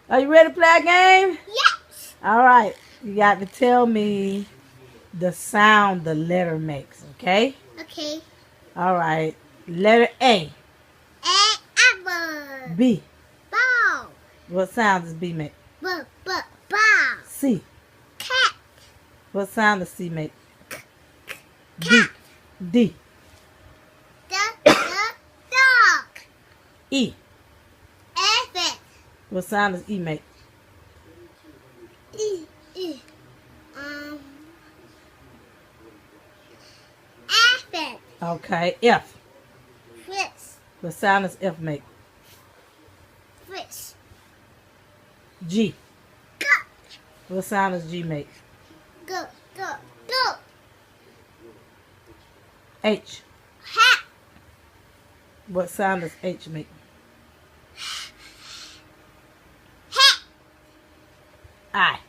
Are you ready to play a game? Yes. All right. You got to tell me the sound the letter makes, okay? Okay. All right. Letter A. Apple. B. Ball. What sound does B make? Ball. C. Cat. What sound does C make? D. D. Dog. E. Elephant. What sound does E make? E. Elephant. Okay. F. Fish. What sound does F make? Fish. G. Go. What sound does G make? Go. H. Hat. What sound does H make? Hat. I.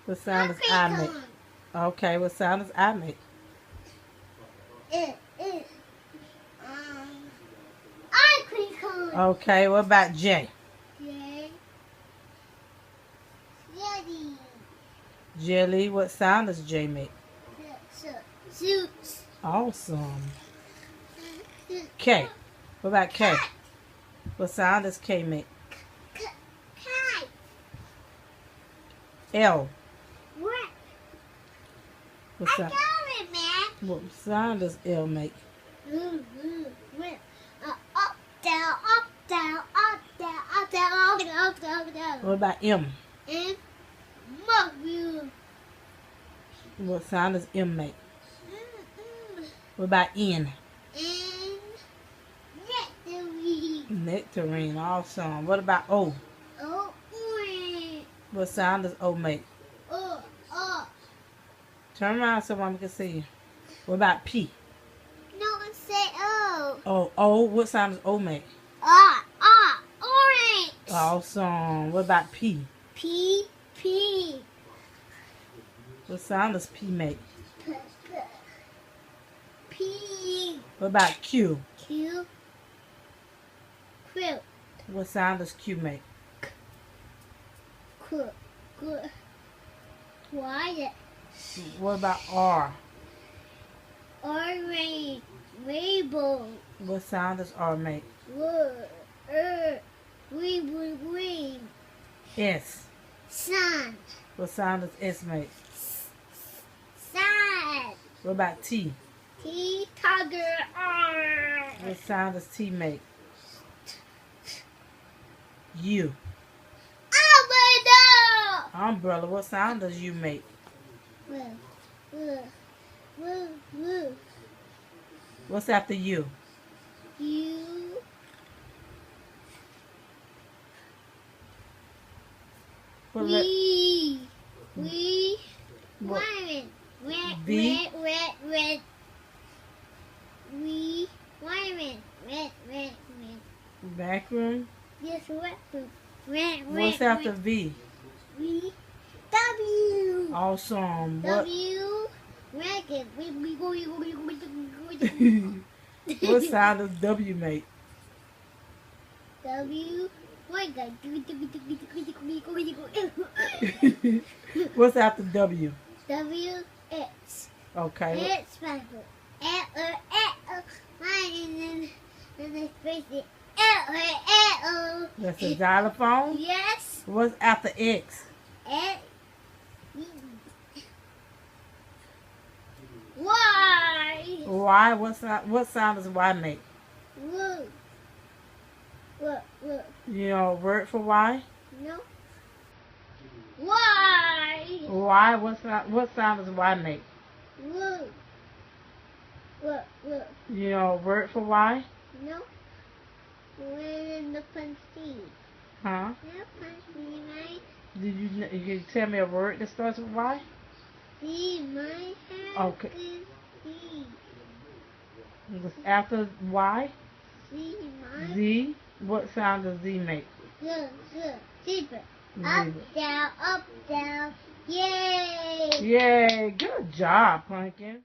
What sound does I make? Okay, what sound does I make? Okay, what about J? Jelly. Jelly, what sound does J make? Suits. Awesome. K. What about K? What sound does K make? Kite. L. What? What I sound, got it, man. what sound does L make? Up, down, up, down, up, down, up, down, up, down, up, down. What about M? And mug you. What sound does M make? What about N? And nectarine. Nectarine, awesome. What about O? Oh, orange. What sound does O make? Oh. Turn around so Mama can see you. What about P? No one say oh. Oh, O, what sound does O make? Orange. Awesome. What about P? P. What sound does P make? P. What about Q? Q. Quilt. What sound does Q make? Quiet. What about R? Orange. Rainbow. What sound does R make? Green. S. Sun. What sound does S make? Sun. What about T? T. Tiger. R. What sound does T make? U. Umbrella. What sound does U make? What's after U? U. What We. What? Red. We. Red. Backroom. Yes, red. What's after V? V. W. Awesome. What? W. Racket. What sound does W make? W. What's after W? W. X. Okay. X. That's a xylophone. Yes. What's after X? X. Y. Y. What sound does Y make? Woo. What? You know a word for Y? No. Y. Y. What sound does Y make? Woo. What? You know a word for Y? No. Where in the punch C? Huh? No punch me, right? Did you tell me a word that starts with Y? C. My hand Okay. is C. What's after Y? C. My. Z. What sound does Z make? Good. Zebra. Zebra. Up, down. Yay! Yay! Good job, Pumpkin.